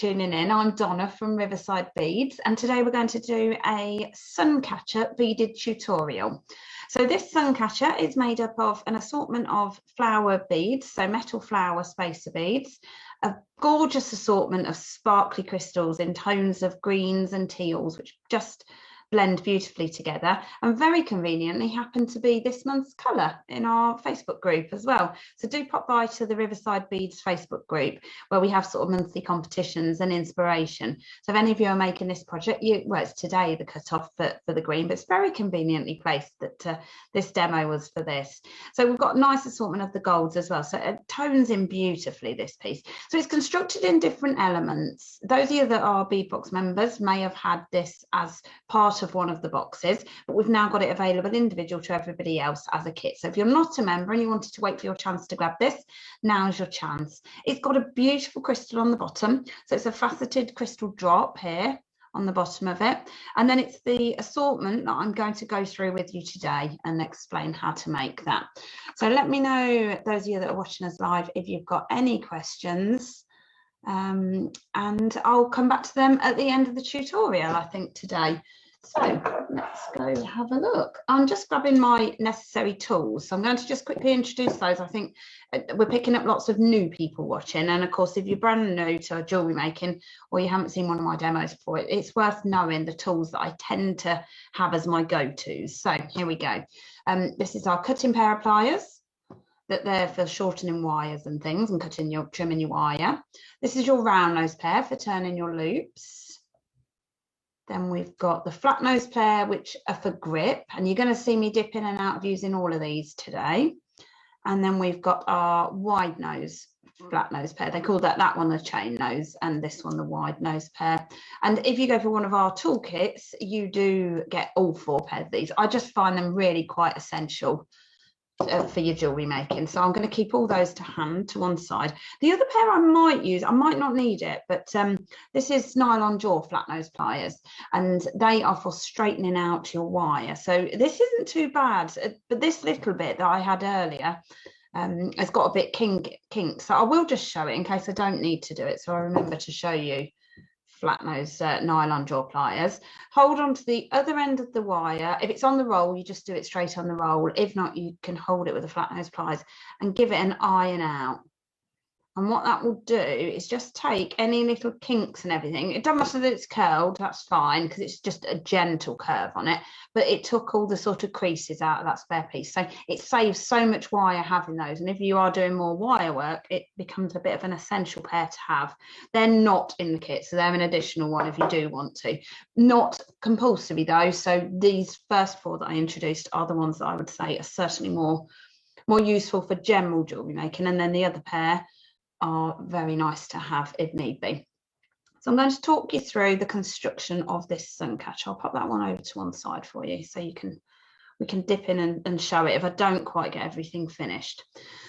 tuning in. I'm Donna from Riverside Beads, and today we're going to do a sun catcher beaded tutorial. So this sun catcher is made up of an assortment of flower beads, so metal flower spacer beads, a gorgeous assortment of sparkly crystals in tones of greens and teals, which just blend beautifully together, and very conveniently happen to be this month's colour in our Facebook group as well. So do pop by to the Riverside Beads Facebook group, where we have sort of monthly competitions and inspiration. So if any of you are making this project, well, it's today the cut-off for the green, but it's very conveniently placed that this demo was for this. So we've got a nice assortment of the golds as well, so it tones in beautifully, this piece. So it's constructed in different elements. Those of you that are Beadbox members may have had this as part of one of the boxes, but we've now got it available individual to everybody else as a kit. So if you're not a member and you wanted to wait for your chance to grab this, now's your chance. It's got a beautiful crystal on the bottom, so it's a faceted crystal drop here on the bottom of it, and then it's the assortment that I'm going to go through with you today and explain how to make that. So let me know, those of you that are watching us live, if you've got any questions, and I'll come back to them at the end of the tutorial, I think, today. So let's go have a look. I'm just grabbing my necessary tools, so I'm going to just quickly introduce those. I think we're picking up lots of new people watching, and of course if you're brand new to jewellery making or you haven't seen one of my demos before, it's worth knowing the tools that I tend to have as my go-tos. So here we go. This is our cutting pair of pliers, that they're for shortening wires and things and trimming your wire. This is your round nose pair for turning your loops. Then we've got the flat nose pair, which are for grip, and you're going to see me dip in and out of using all of these today. And then we've got our wide nose flat nose pair. They call that one the chain nose, and this one the wide nose pair. And if you go for one of our toolkits, you do get all 4 pairs of these. I just find them really quite essential for your jewelry making, so I'm going to keep all those to hand to one side. The other pair I might use, I might not need it, but this is nylon jaw flat nose pliers, and they are for straightening out your wire. So this isn't too bad, but this little bit that I had earlier has got a bit kink, so I will just show it in case I don't need to do it, so I remember to show you. Flat nose nylon jaw pliers. Hold on to the other end of the wire. If it's on the roll, you just do it straight on the roll. If not, you can hold it with the flat nose pliers and give it an iron out. And what that will do is just take any little kinks and everything. It doesn't matter that it's curled, that's fine, because it's just a gentle curve on it, but it took all the sort of creases out of that spare piece. So it saves so much wire having those. And if you are doing more wire work, it becomes a bit of an essential pair to have. They're not in the kit, so they're an additional one if you do want to. Not compulsory though. So these first 4 that I introduced are the ones that I would say are certainly more useful for general jewelry making. And then the other pair are very nice to have if need be. So I'm going to talk you through the construction of this sun catcher. I'll pop that one over to one side for you so we can dip in and show it if I don't quite get everything finished.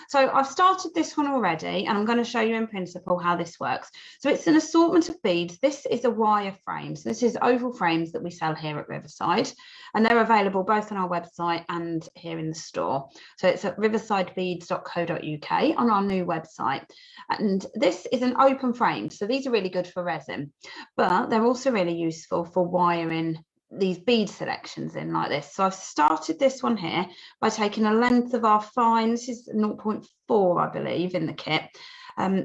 So I've started this one already, and I'm going to show you in principle how this works. So it's an assortment of beads. This is a wire frame. So this is oval frames that we sell here at Riverside, and they're available both on our website and here in the store. So it's at riversidebeads.co.uk on our new website. And this is an open frame. So these are really good for resin, but they're also really useful for wiring these bead selections in like this. So I've started this one here by taking a length of our fine, this is 0.4 I believe in the kit,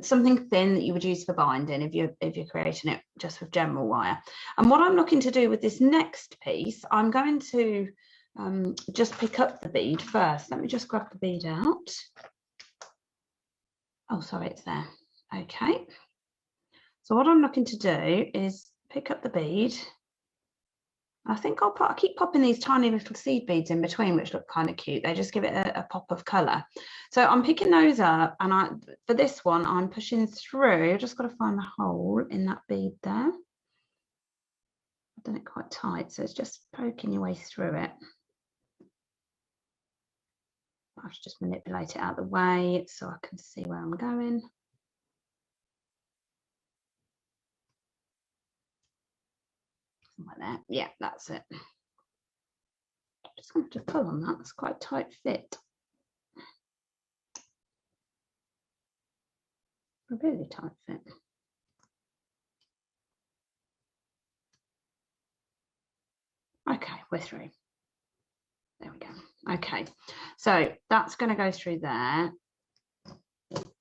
something thin that you would use for binding if you're creating it just with general wire. And what I'm looking to do with this next piece, I'm going to just pick up the bead first. Let me just grab the bead out. Oh, sorry, it's there. Okay, so what I'm looking to do is pick up the bead. I think I'll keep popping these tiny little seed beads in between, which look kind of cute. They just give it a pop of colour. So I'm picking those up, and for this one, I'm pushing through. I've just got to find the hole in that bead there. I've done it quite tight, so it's just poking your way through it. I should just manipulate it out of the way so I can see where I'm going. Like that. Yeah, that's it. Just going to pull on that. That's quite a tight fit. A really tight fit. Okay, we're through. There we go. Okay, so that's going to go through there.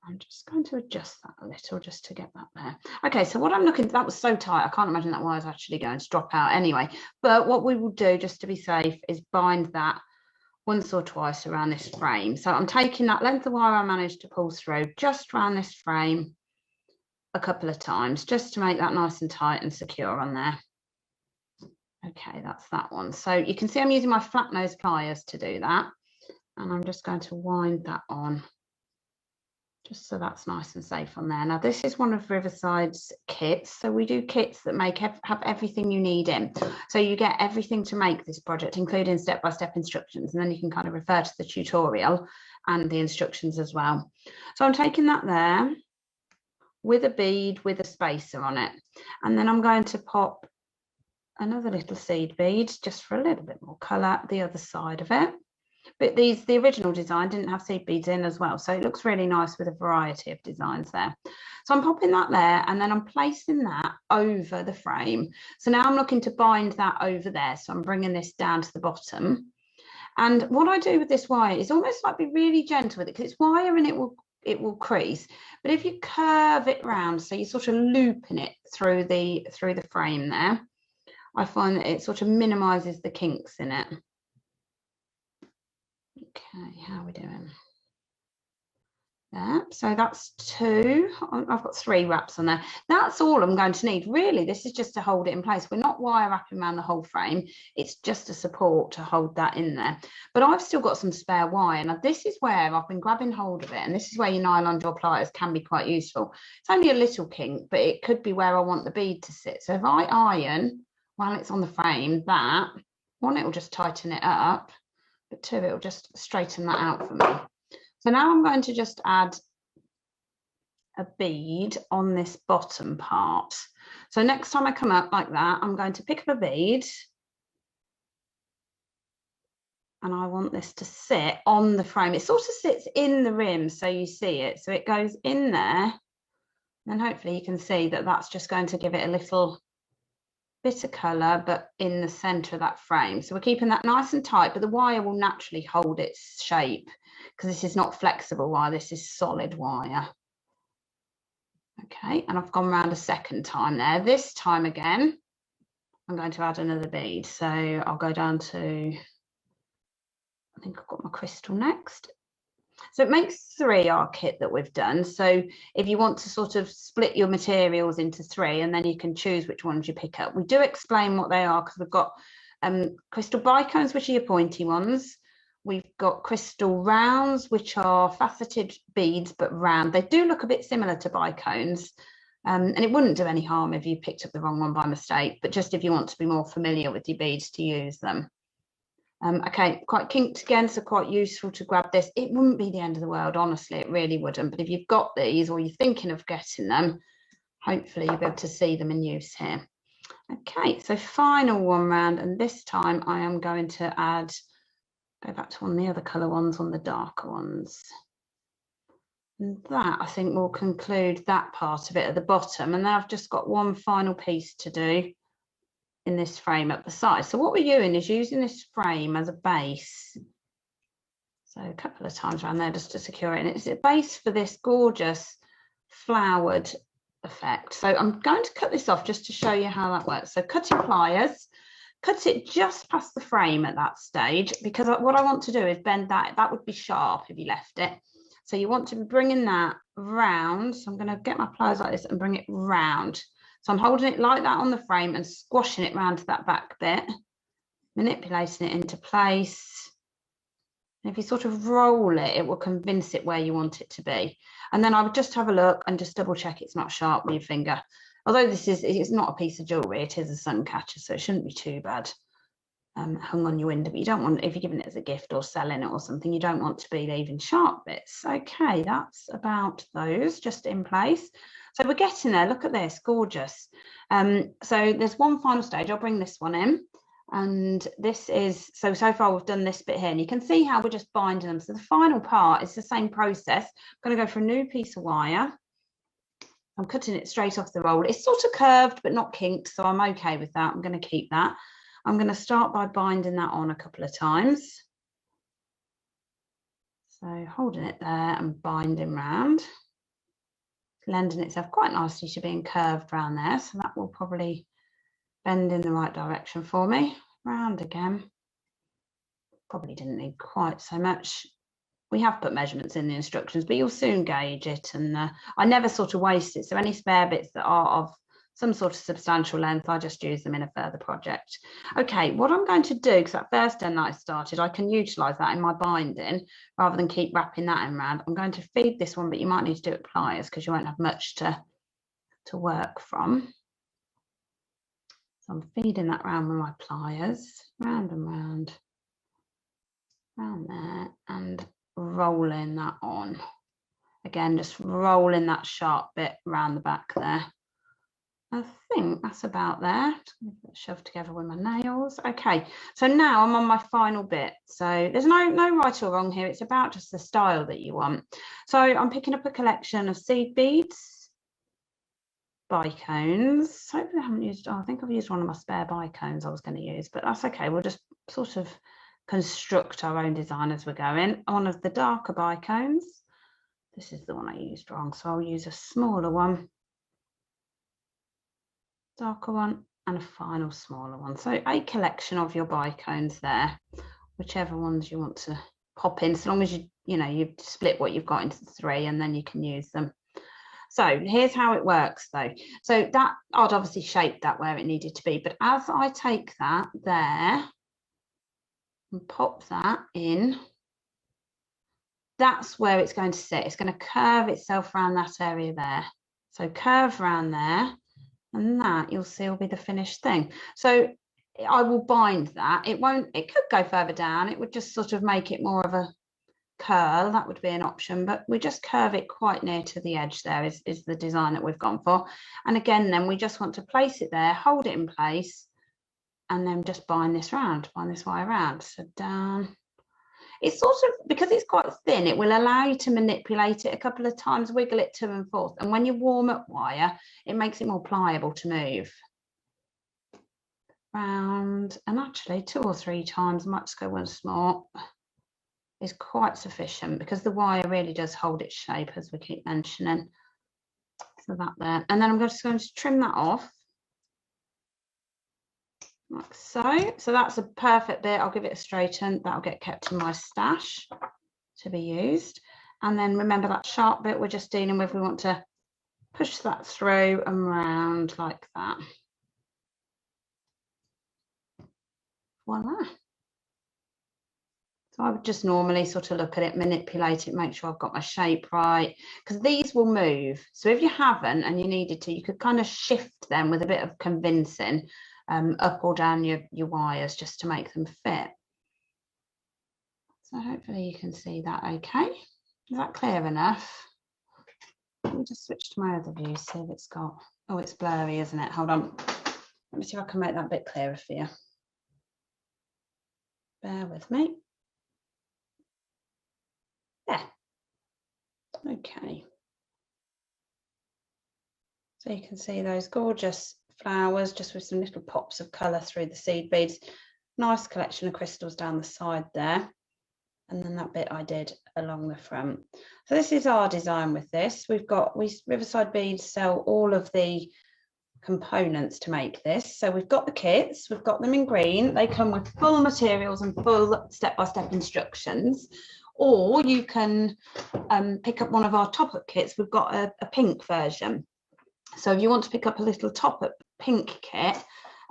I'm just going to adjust that a little just to get that there. Okay, so what I'm looking, that was so tight, I can't imagine that wire is actually going to drop out anyway. But what we will do, just to be safe, is bind that once or twice around this frame. So I'm taking that length of wire I managed to pull through just around this frame a couple of times, just to make that nice and tight and secure on there. Okay, that's that one. So you can see I'm using my flat nose pliers to do that. And I'm just going to wind that on, just so that's nice and safe on there. Now, this is one of Riverside's kits. So we do kits that have everything you need in. So you get everything to make this project, including step-by-step instructions. And then you can kind of refer to the tutorial and the instructions as well. So I'm taking that there with a bead with a spacer on it. And then I'm going to pop another little seed bead just for a little bit more colour the other side of it. But the original design didn't have seed beads in as well, so it looks really nice with a variety of designs there. So I'm popping that there, and then I'm placing that over the frame. So now I'm looking to bind that over there, so I'm bringing this down to the bottom. And what I do with this wire is almost like be really gentle with it, because it's wire and it will crease. But if you curve it round, so you're sort of looping it through the frame there, I find that it sort of minimises the kinks in it. Okay, how are we doing? There, so that's 2. I've got 3 wraps on there. That's all I'm going to need. Really, this is just to hold it in place. We're not wire wrapping around the whole frame. It's just a support to hold that in there. But I've still got some spare wire. Now, this is where I've been grabbing hold of it, and this is where your nylon jaw pliers can be quite useful. It's only a little kink, but it could be where I want the bead to sit. So if I iron while it's on the frame, that, 1, it will just tighten it up, but 2, it will just straighten that out for me. So now I'm going to just add a bead on this bottom part. So next time I come up like that, I'm going to pick up a bead, and I want this to sit on the frame. It sort of sits in the rim, so you see it. So it goes in there, and hopefully you can see that that's just going to give it a little bit of colour, but in the centre of that frame. So we're keeping that nice and tight, but the wire will naturally hold its shape, because this is not flexible wire, this is solid wire. Okay, and I've gone around a second time there. This time again, I'm going to add another bead. So I'll go down to, I think I've got my crystal next. So it makes 3 our kit that we've done. So if you want to sort of split your materials into 3, and then you can choose which ones you pick up. We do explain what they are, because we've got crystal bicones, which are your pointy ones. We've got crystal rounds, which are faceted beads, but round. They do look a bit similar to bicones, and it wouldn't do any harm if you picked up the wrong one by mistake, but just if you want to be more familiar with your beads to use them. Okay, quite kinked again, so quite useful to grab this. It wouldn't be the end of the world, honestly, it really wouldn't. But if you've got these, or you're thinking of getting them, hopefully you'll be able to see them in use here. Okay, so final one round, and this time I am going to add, go back to one of the other colour ones, on the darker ones. And that, I think, will conclude that part of it at the bottom. And then I've just got one final piece to do in this frame at the side. So what we're doing is using this frame as a base. So a couple of times around there just to secure it. And it's a base for this gorgeous flowered effect. So I'm going to cut this off just to show you how that works. So cutting pliers, cut it just past the frame at that stage, because what I want to do is bend that. That would be sharp if you left it. So you want to be bringing that round. So I'm going to get my pliers like this and bring it round. So I'm holding it like that on the frame and squashing it round to that back bit, manipulating it into place. And if you sort of roll it, it will convince it where you want it to be. And then I would just have a look and just double check it's not sharp with your finger. Although it's not a piece of jewellery, it is a sun catcher, so it shouldn't be too bad hung on your window. But you don't want, if you're giving it as a gift or selling it or something, you don't want to be leaving sharp bits. Okay, that's about those just in place. So we're getting there. Look at this, gorgeous. So there's one final stage. I'll bring this one in. And this is, so far we've done this bit here, and you can see how we're just binding them. So the final part is the same process. I'm going to go for a new piece of wire. I'm cutting it straight off the roll. It's sort of curved but not kinked, so I'm okay with that. I'm going to keep that. I'm going to start by binding that on a couple of times. So holding it there and binding round, lending itself quite nicely to being curved around there. So that will probably bend in the right direction for me. Round again. Probably didn't need quite so much. We have put measurements in the instructions, but you'll soon gauge it. And I never sort of waste it. So any spare bits that are of some sort of substantial length, I just use them in a further project. Okay, what I'm going to do, because that first end that I started, I can utilise that in my binding rather than keep wrapping that in round. I'm going to feed this one, but you might need to do it with pliers because you won't have much to work from. So I'm feeding that round with my pliers, round and round, round there, and rolling that on. Again, just rolling that sharp bit around the back there. I think that's about there. Just going to shove together with my nails. Okay, so now I'm on my final bit. So there's no right or wrong here. It's about just the style that you want. So I'm picking up a collection of seed beads, bicones. Hopefully I haven't used, I think I've used one of my spare bicones I was going to use, but that's okay. We'll just sort of construct our own design as we're going. One of the darker bicones. This is the one I used wrong, so I'll use a smaller one, darker one, and a final smaller one. So a collection of your bicones there, whichever ones you want to pop in, so long as you split what you've got into 3 and then you can use them. So here's how it works though. So that I'd obviously shaped that where it needed to be, but as I take that there and pop that in, that's where it's going to sit. It's going to curve itself around that area there. So curve around there, and that you'll see will be the finished thing. So I will bind that. It could go further down. It would just sort of make it more of a curl. That would be an option, but we just curve it quite near to the edge there is the design that we've gone for. And again, then we just want to place it there, hold it in place, and then just bind this round, bind this wire around. So down. It's sort of, because it's quite thin, it will allow you to manipulate it a couple of times, wiggle it to and forth. And when you warm up wire, it makes it more pliable to move. Round, and actually 2 or 3 times, I might just go once more, is quite sufficient because the wire really does hold its shape, as we keep mentioning. So that there. And then I'm just going to trim that off. Like so. So that's a perfect bit. I'll give it a straighten. That'll get kept in my stash to be used. And then remember that sharp bit we're just dealing with, we want to push that through and round like that. Voila. So I would just normally sort of look at it, manipulate it, make sure I've got my shape right, because these will move. So if you haven't and you needed to, you could kind of shift them with a bit of convincing up or down your wires just to make them fit. So hopefully you can see that okay. Is that clear enough? Let me just switch to my other view, see if it's got, oh, it's blurry, isn't it? Hold on. Let me see if I can make that a bit clearer for you. Bear with me. Yeah. Okay. So you can see those gorgeous flowers just with some little pops of colour through the seed beads. Nice collection of crystals down the side there. And then that bit I did along the front. So this is our design with this. Riverside Beads sell all of the components to make this. So we've got the kits, we've got them in green. They come with full materials and full step-by-step instructions. Or you can pick up one of our top-up kits. We've got a pink version. So if you want to pick up a little top-up pink kit,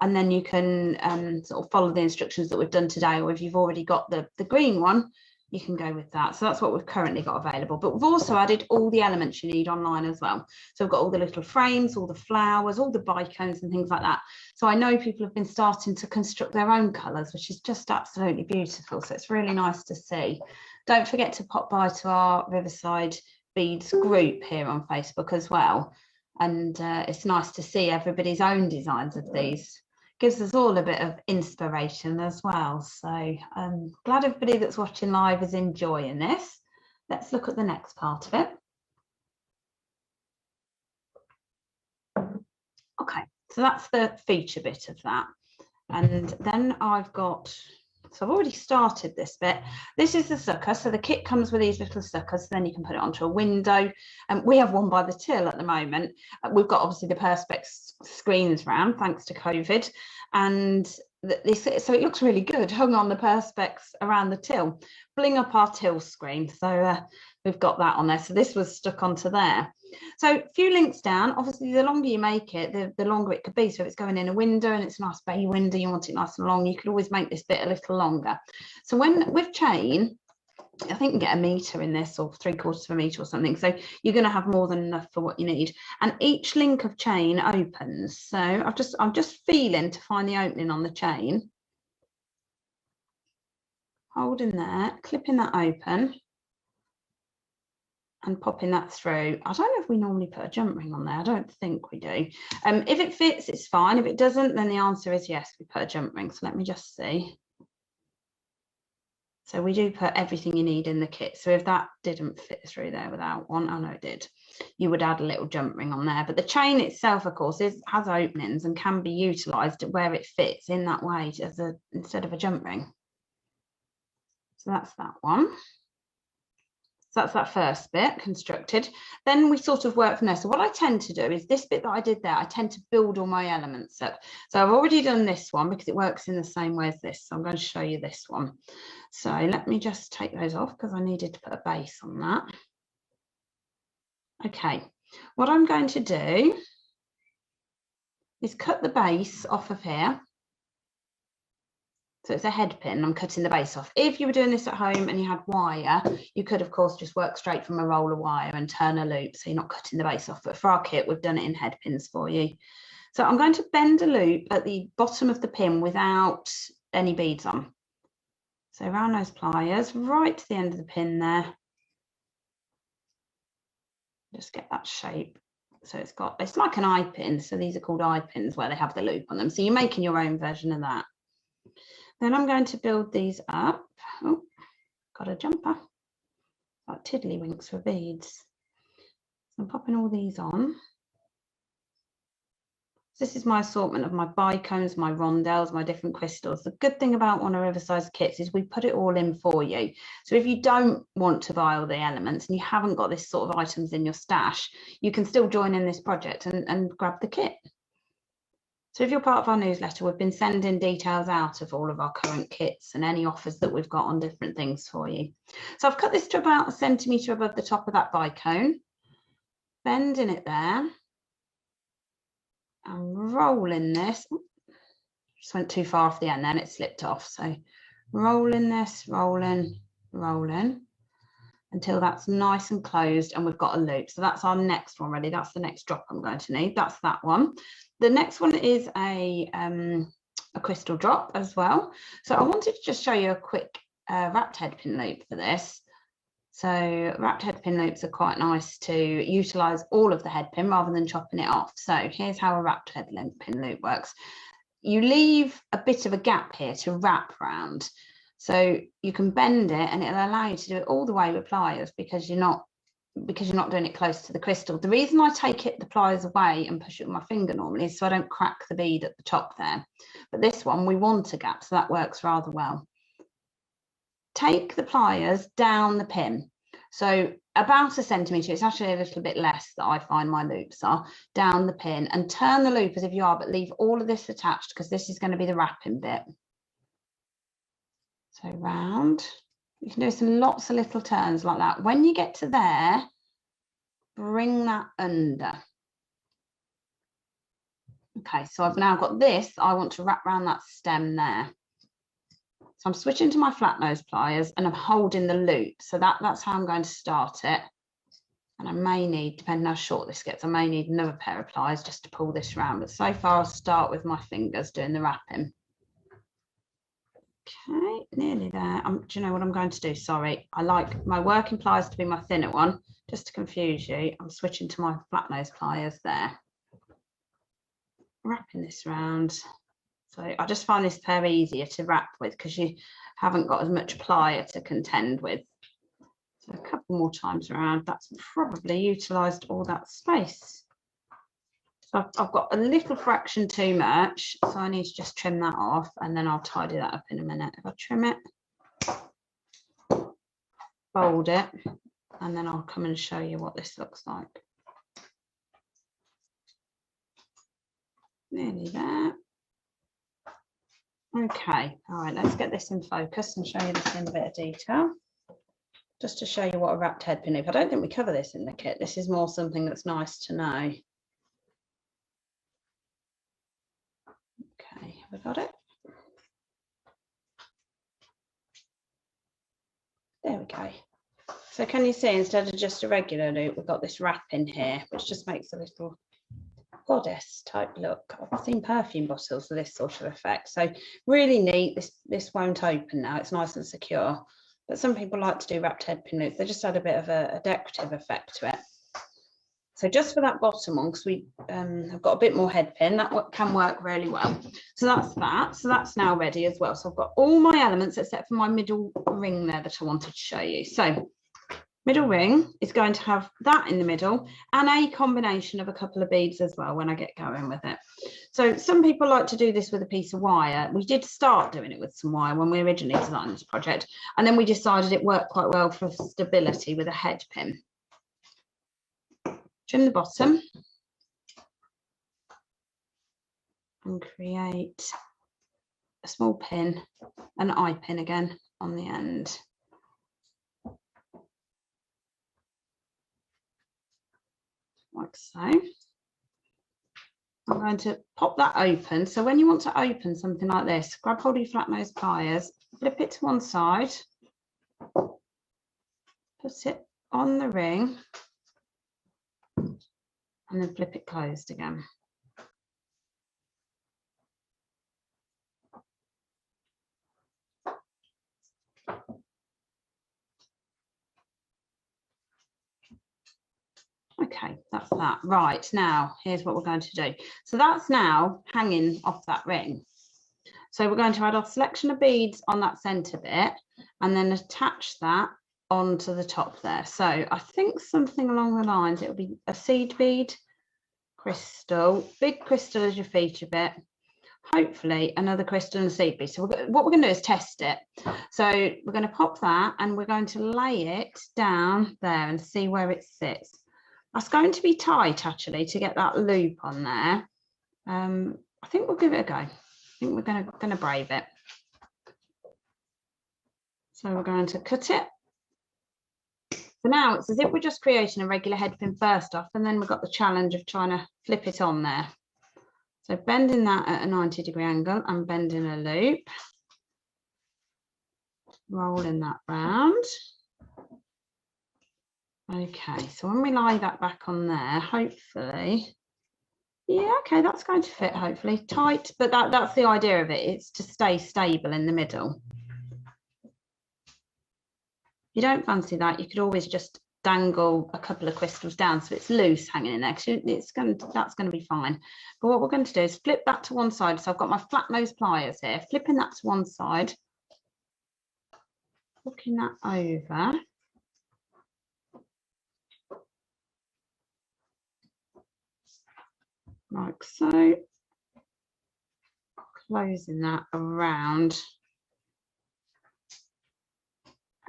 and then you can sort of follow the instructions that we've done today, or if you've already got the green one, you can go with that. So that's what we've currently got available. But we've also added all the elements you need online as well. So we've got all the little frames, all the flowers, all the bicones and things like that. So I know people have been starting to construct their own colours, which is just absolutely beautiful. So it's really nice to see. Don't forget to pop by to our Riverside Beads group here on Facebook as well. And it's nice to see everybody's own designs of these. Gives us all a bit of inspiration as well. So I'm glad everybody that's watching live is enjoying this. Let's look at the next part of it. Okay, so that's the feature bit of that. And then I've got, so I've already started this bit. This is the sucker. So the kit comes with these little suckers. So then you can put it onto a window. And we have one by the till at the moment. We've got obviously the Perspex screens around thanks to COVID. And so it looks really good hung on the Perspex around the till. Bling up our till screen. So we've got that on there. So this was stuck onto there. So a few links down. Obviously, the longer you make it, the longer it could be. So if it's going in a window and it's a nice bay window, you want it nice and long, you could always make this bit a little longer. So when with chain, I think you get a metre in this or 3/4 of a metre or something. So you're going to have more than enough for what you need. And each link of chain opens. So I'm just feeling to find the opening on the chain. Holding there, clipping that open. And popping that through. I don't know if we normally put a jump ring on there. I don't think we do. If it fits, it's fine. If it doesn't, then the answer is yes, we put a jump ring. So let me just see. So we do put everything you need in the kit. So if that didn't fit through there without one, oh no, it did. You would add a little jump ring on there. But the chain itself, of course, has openings and can be utilised where it fits in that way instead of a jump ring. So that's that one. So that's that first bit constructed. Then we sort of work from there. So what I tend to do is this bit that I did there, I tend to build all my elements up. So I've already done this one because it works in the same way as this. So I'm going to show you this one. So let me just take those off because I needed to put a base on that. Okay, what I'm going to do is cut the base off of here. So it's a head pin, I'm cutting the base off. If you were doing this at home and you had wire, you could, of course, just work straight from a roll of wire and turn a loop, so you're not cutting the base off. But for our kit, we've done it in head pins for you. So I'm going to bend a loop at the bottom of the pin without any beads on. So around those pliers, right to the end of the pin there. Just get that shape. So it's like an eye pin. So these are called eye pins where they have the loop on them. So you're making your own version of that. Then I'm going to build these up. Oh, got a jumper. Like tiddlywinks for beads. So I'm popping all these on. This is my assortment of my bicones, my rondelles, my different crystals. The good thing about one of Riverside's kits is we put it all in for you. So if you don't want to buy all the elements and you haven't got this sort of items in your stash, you can still join in this project and grab the kit. So if you're part of our newsletter, we've been sending details out of all of our current kits and any offers that we've got on different things for you. So I've cut this to about 1 centimetre above the top of that bicone, bending it there and rolling this. Just went too far off the end then, it slipped off. So rolling this, rolling, rolling until that's nice and closed and we've got a loop. So that's our next one ready. That's the next drop I'm going to need. That's that one. The next one is a crystal drop as well. So I wanted to just show you a quick wrapped head pin loop for this. So wrapped head pin loops are quite nice to utilise all of the head pin rather than chopping it off. So here's how a wrapped head pin loop works. You leave a bit of a gap here to wrap round. So you can bend it and it'll allow you to do it all the way with pliers because you're not doing it close to the crystal. The reason I take the pliers away and push it with my finger normally is so I don't crack the bead at the top there. But this one, we want a gap, so that works rather well. Take the pliers down the pin. So about 1 centimetre, it's actually a little bit less that I find my loops are, down the pin and turn the loop as if you are, but leave all of this attached because this is going to be the wrapping bit. So round. You can do some lots of little turns like that. When you get to there, bring that under. Okay, so I've now got this. I want to wrap around that stem there. So I'm switching to my flat nose pliers and I'm holding the loop. So that's how I'm going to start it. And I may need, depending how short this gets, I may need another pair of pliers just to pull this around. But so far I'll start with my fingers doing the wrapping. Okay, nearly there. Do you know what I'm going to do? Sorry, I like my working pliers to be my thinner one. Just to confuse you, I'm switching to my flat nose pliers there. Wrapping this round. So I just find this pair easier to wrap with because you haven't got as much plier to contend with. So a couple more times around. That's probably utilised all that space. So I've got a little fraction too much, so I need to just trim that off, and then I'll tidy that up in a minute. If I trim it, fold it, and then I'll come and show you what this looks like. Nearly there. Okay, all right, let's get this in focus and show you this in a bit of detail. Just to show you what a wrapped headpin is. I don't think we cover this in the kit. This is more something that's nice to know. Okay, have we got it? There we go. So can you see, instead of just a regular loop, we've got this wrap in here, which just makes a little goddess type look. I've seen perfume bottles with this sort of effect. So really neat. This won't open now. It's nice and secure. But some people like to do wrapped headpin loops. They just add a bit of a decorative effect to it. So just for that bottom one, because we have got a bit more headpin, that can work really well. So that's that. So that's now ready as well. So I've got all my elements except for my middle ring there that I wanted to show you. So middle ring is going to have that in the middle and a combination of a couple of beads as well when I get going with it. So some people like to do this with a piece of wire. We did start doing it with some wire when we originally designed this project, and then we decided it worked quite well for stability with a head pin. Trim the bottom and create a small pin, an eye pin again on the end. Like so. I'm going to pop that open. So when you want to open something like this, grab hold of your flat nose pliers, flip it to one side, put it on the ring, and then flip it closed again. Okay, that's that. Right, now here's what we're going to do. So that's now hanging off that ring. So we're going to add our selection of beads on that centre bit and then attach that onto the top there. So I think something along the lines, it'll be a seed bead, crystal, big crystal as your feature bit, hopefully another crystal and a seed bead. So what we're going to do is test it. So we're going to pop that and we're going to lay it down there and see where it sits. That's going to be tight actually to get that loop on there. I think we'll give it a go. I think we're going to brave it. So we're going to cut it. For now, it's as if we're just creating a regular head pin first off, and then we've got the challenge of trying to flip it on there. So bending that at a 90-degree angle and bending a loop. Rolling that round. Okay, so when we lie that back on there, hopefully, yeah, okay, that's going to fit, hopefully. Tight, but that's the idea of it. It's to stay stable in the middle. If you don't fancy that, you could always just dangle a couple of crystals down so it's loose hanging in there. That's going to be fine. But what we're going to do is flip that to one side. So I've got my flat nose pliers here, flipping that to one side, hooking that over. Like so, closing that around.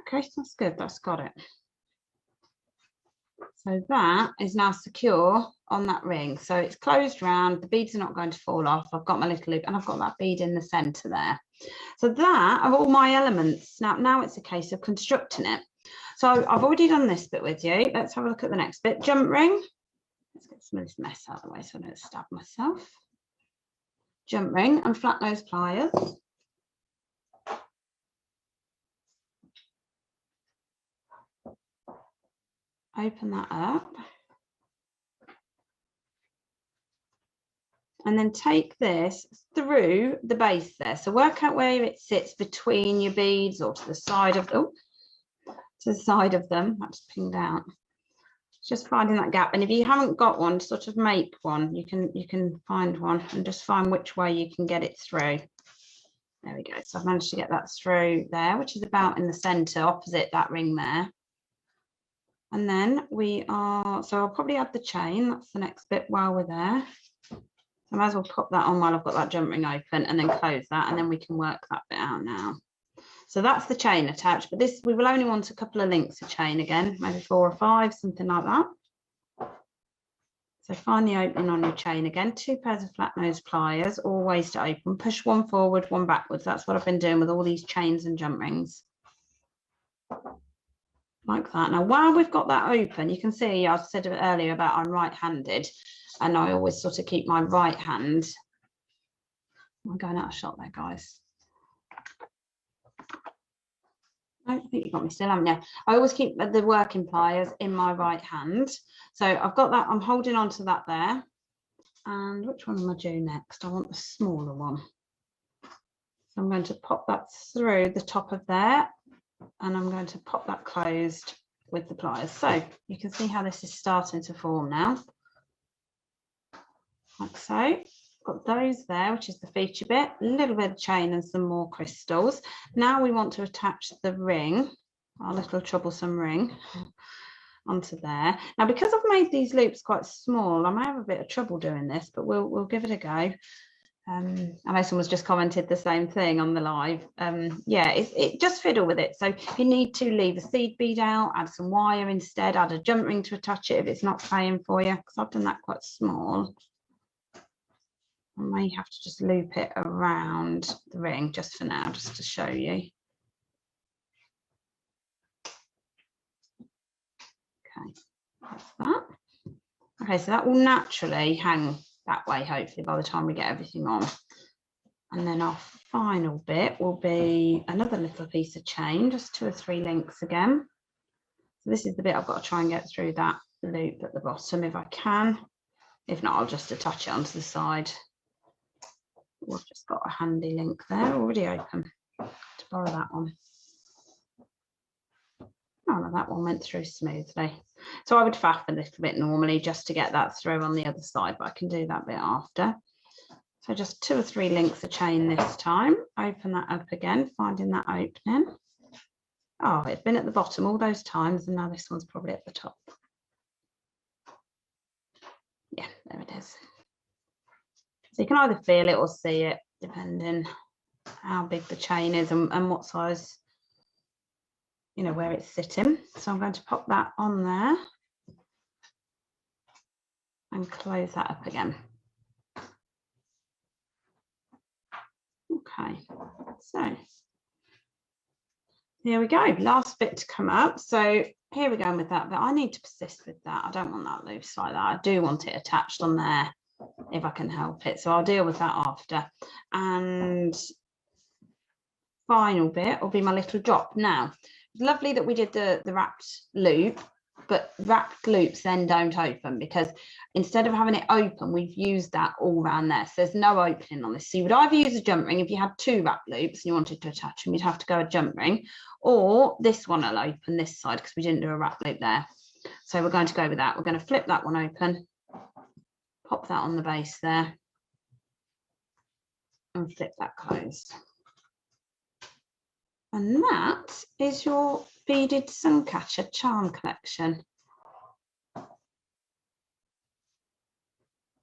Okay, that's good, that's got it. So that is now secure on that ring. So it's closed round, the beads are not going to fall off. I've got my little loop and I've got that bead in the centre there. So that are all my elements. Now it's a case of constructing it. So I've already done this bit with you. Let's have a look at the next bit. Jump ring. Let's get some of this mess out of the way so I don't stab myself. Jump ring and flat nose pliers. Open that up. And then take this through the base there. So work out where it sits between your beads or to the side of them. To the side of them. That's pinged out. Just finding that gap, and if you haven't got one, sort of make one. You can find one and just find which way you can get it through. There we go. So I've managed to get that through there, which is about in the center opposite that ring there. And then so I'll probably add the chain. That's the next bit while we're there. I might as well pop that on while I've got that jump ring open and then close that, and then we can work that bit out now. So that's the chain attached, but this, we will only want a couple of links of chain again, maybe 4 or 5, something like that. So find the opening on your chain again, 2 pairs of flat nose pliers, always to open, push one forward, one backwards. That's what I've been doing with all these chains and jump rings. Like that. Now, while we've got that open, you can see I said earlier about I'm right-handed, and I always sort of keep my right hand. I'm going out of shot there, guys. I think you got me still, haven't you? I always keep the working pliers in my right hand. So I've got that, I'm holding on to that there. And which one am I doing next? I want the smaller one. So I'm going to pop that through the top of there, and I'm going to pop that closed with the pliers. So you can see how this is starting to form now. Like so. Got those there, which is the feature bit, a little bit of chain and some more crystals. Now we want to attach the ring, our little troublesome ring, onto there. Now, because I've made these loops quite small, I may have a bit of trouble doing this, but we'll give it a go. I know someone's just commented the same thing on the live. Yeah, it just fiddle with it. So if you need to, leave a seed bead out, add some wire instead, add a jump ring to attach it if it's not playing for you, because I've done that quite small. I may have to just loop it around the ring just for now, just to show you. Okay, that's that. Okay, so that will naturally hang that way, hopefully, by the time we get everything on. And then our final bit will be another little piece of chain, just 2 or 3 links again. So this is the bit I've got to try and get through that loop at the bottom if I can. If not, I'll just attach it onto the side. We've just got a handy link there already open to borrow that one. Oh, no, that one went through smoothly. So I would faff a little bit normally just to get that through on the other side, but I can do that bit after. So just 2 or 3 links of chain this time. Open that up again, finding that opening. Oh, it's been at the bottom all those times, and now this one's probably at the top. Yeah, there it is. So you can either feel it or see it, depending how big the chain is and what size, you know, where it's sitting. So I'm going to pop that on there and close that up again. Okay, so here we go, last bit to come up. So here we're going with that, but I need to persist with that. I don't want that loose like that. I do want it attached on there if I can help it, so I'll deal with that after. And final bit will be my little drop. Now, it's lovely that we did the wrapped loop, but wrapped loops then don't open, because instead of having it open, we've used that all around there, so there's no opening on this. So you would either use a jump ring if you had 2 wrapped loops and you wanted to attach them, you'd have to go a jump ring, or this one will open this side because we didn't do a wrap loop there. So we're going to go with that. We're going to flip that one open, pop that on the base there, and flip that closed. And that is your beaded suncatcher charm collection.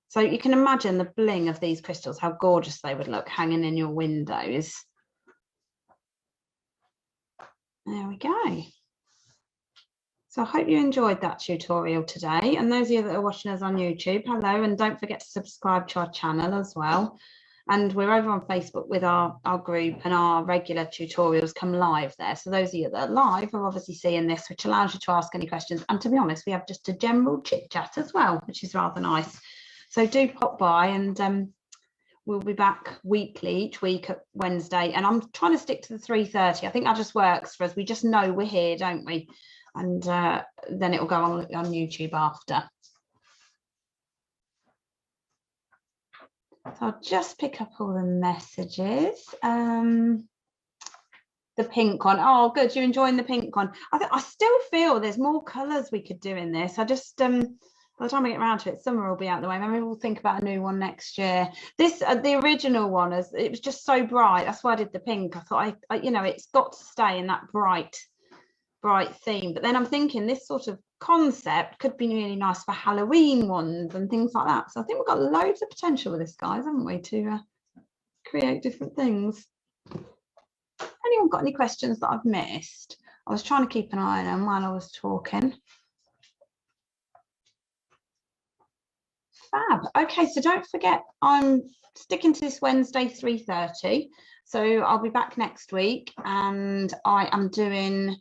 So you can imagine the bling of these crystals, how gorgeous they would look hanging in your windows. There we go. So I hope you enjoyed that tutorial today. And those of you that are watching us on YouTube, hello, and don't forget to subscribe to our channel as well. And we're over on Facebook with our group, and our regular tutorials come live there. So those of you that are live are obviously seeing this, which allows you to ask any questions. And to be honest, we have just a general chit chat as well, which is rather nice. So do pop by, and we'll be back weekly, each week at Wednesday. And I'm trying to stick to the 3:30. I think that just works for us. We just know we're here, don't we? And then it will go on YouTube after. So I'll just pick up all the messages. The pink one. Oh, good. You're enjoying the pink one. I still feel there's more colours we could do in this. I just, by the time I get around to it, summer will be out the way. Maybe we'll think about a new one next year. This, the original one, it was just so bright. That's why I did the pink. I thought, you know, it's got to stay in that bright theme. But then I'm thinking this sort of concept could be really nice for Halloween ones and things like that. So I think we've got loads of potential with this, guys, haven't we, to create different things. Anyone got any questions that I've missed? I was trying to keep an eye on them while I was talking. Fab. Okay, so don't forget, I'm sticking to this Wednesday 3:30. So I'll be back next week, and I am doing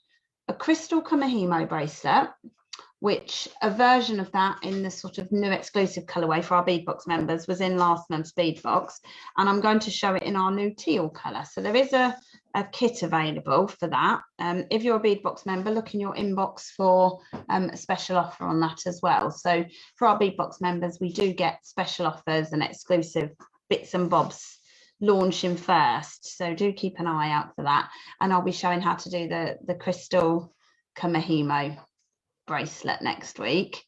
a crystal Kamahimo bracelet, which a version of that in the sort of new exclusive colourway for our Beadbox members was in last month's Beadbox, and I'm going to show it in our new teal colour. So there is a kit available for that. If you're a Beadbox member, look in your inbox for a special offer on that as well. So for our Beadbox members, we do get special offers and exclusive bits and bobs launching first, so do keep an eye out for that. And I'll be showing how to do the crystal Kamahimo bracelet next week.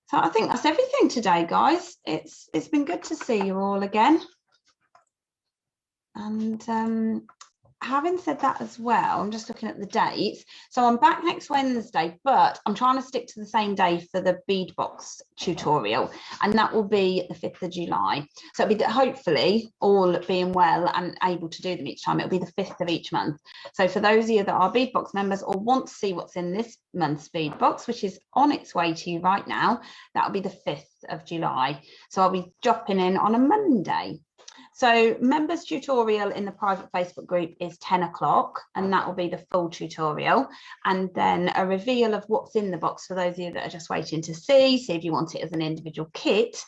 So I think that's everything today, guys. It's been good to see you all again. And having said that as well, I'm just looking at the dates. So I'm back next Wednesday, but I'm trying to stick to the same day for the Beadbox tutorial, and that will be the 5th of July. So it'll be hopefully, all being well and able to do them each time, it'll be the 5th of each month. So for those of you that are Beadbox members or want to see what's in this month's Beadbox, which is on its way to you right now, that'll be the 5th of July. So I'll be dropping in on a Monday. So members tutorial in the private Facebook group is 10 o'clock, and that will be the full tutorial. And then a reveal of what's in the box for those of you that are just waiting to see if you want it as an individual kit,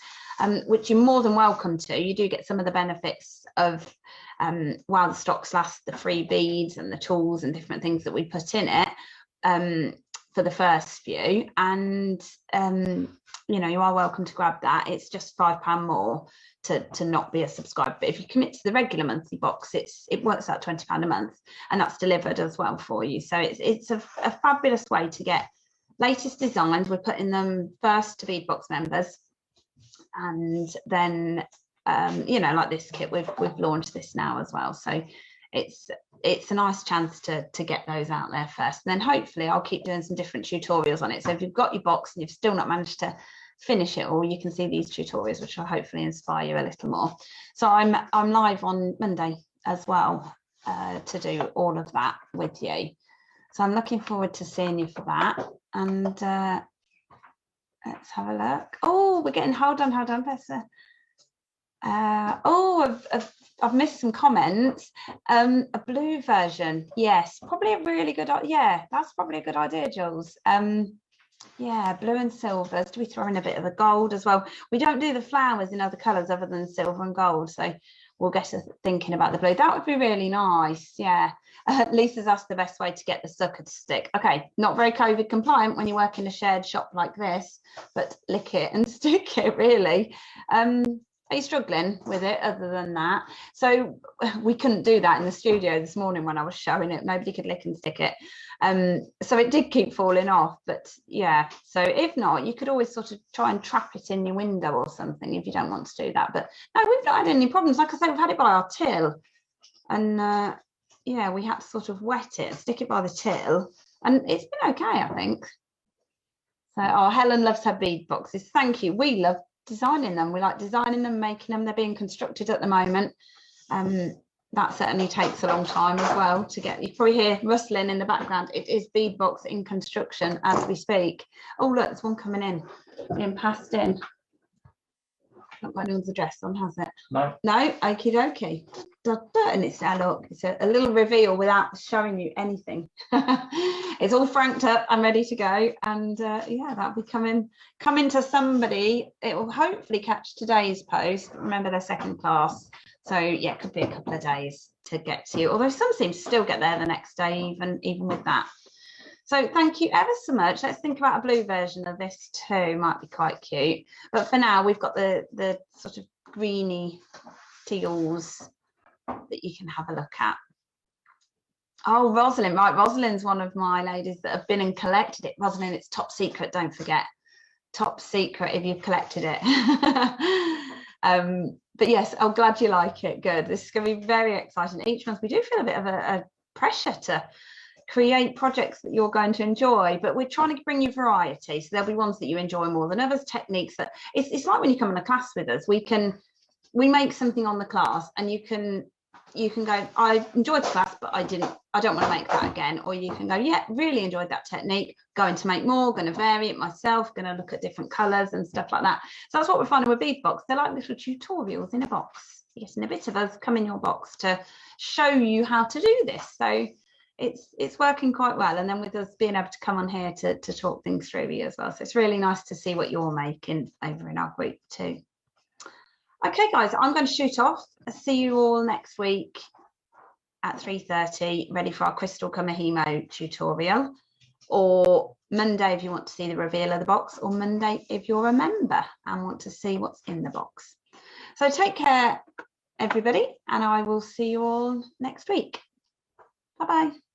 which you're more than welcome to. You do get some of the benefits of, while the stocks last, the free beads and the tools and different things that we put in it for the first few. And, you know, you are welcome to grab that. It's just £5 more to not be a subscriber, but if you commit to the regular monthly box, it works out £20 a month, and that's delivered as well for you. So it's a fabulous way to get latest designs. We're putting them first to Beadbox members, and then you know, like this kit, we've launched this now as well. So it's a nice chance to get those out there first, and then hopefully I'll keep doing some different tutorials on it. So if you've got your box and you've still not managed to finish it all, you can see these tutorials, which will hopefully inspire you a little more. So I'm live on Monday as well to do all of that with you. So I'm looking forward to seeing you for that. And let's have a look. Oh, we're getting, hold on, Bessa. Oh, I've missed some comments. A blue version, yes, probably a really good, yeah, that's probably a good idea, Jules. Yeah, blue and silvers. Do we throw in a bit of the gold as well? We don't do the flowers in other colours other than silver and gold, so we'll get us thinking about the blue. That would be really nice. Yeah. Lisa's asked the best way to get the sucker to stick. Okay, not very COVID compliant when you work in a shared shop like this, but lick it and stick it, really. Are you struggling with it other than that? So we couldn't do that in the studio this morning when I was showing it. Nobody could lick and stick it. So it did keep falling off, but yeah. So if not, you could always sort of try and trap it in your window or something if you don't want to do that. But no, we've not had any problems. Like I say, we've had it by our till, and yeah, we had to sort of wet it, stick it by the till, and it's been okay, I think. So, oh, Helen loves her bead boxes. Thank you. We love designing them. We like designing them, making them. They're being constructed at the moment. That certainly takes a long time as well to get. You probably hear rustling in the background. It is bead box in construction as we speak. Oh look, there's one coming in, being passed in. Not got anyone's address on, has it? No. No, okie dokie. And it's look, it's a little reveal without showing you anything. It's all franked up and ready to go, and yeah, that'll be coming to somebody. It will hopefully catch today's post. Remember, they're second class, so yeah, it could be a couple of days to get to you, although some seem to still get there the next day, even with that. So thank you ever so much. Let's think about a blue version of this too. Might be quite cute. But for now, we've got the sort of greeny teals that you can have a look at. Oh, Rosalind, right. Rosalind's one of my ladies that have been and collected it. Rosalind, it's top secret, don't forget. Top secret if you've collected it. But yes, I'm glad you like it. Good. This is going to be very exciting. Each month we do feel a bit of a pressure to create projects that you're going to enjoy, but we're trying to bring you variety. So there'll be ones that you enjoy more than others, techniques that it's like when you come in a class with us, we make something on the class and you can go, I enjoyed the class, but I don't want to make that again. Or you can go, yeah, really enjoyed that technique, going to make more, going to vary it myself, going to look at different colors and stuff like that. So that's what we're finding with bead box. They're like little tutorials in a box. You're getting a bit of us come in your box to show you how to do this. So it's working quite well. And then with us being able to come on here to talk things through you as well. So it's really nice to see what you're making over in our group too. Okay, guys, I'm going to shoot off. I'll see you all next week at 3:30, ready for our Crystal Kamihimo tutorial, or Monday if you want to see the reveal of the box, or Monday if you're a member and want to see what's in the box. So take care, everybody, and I will see you all next week. Bye-bye.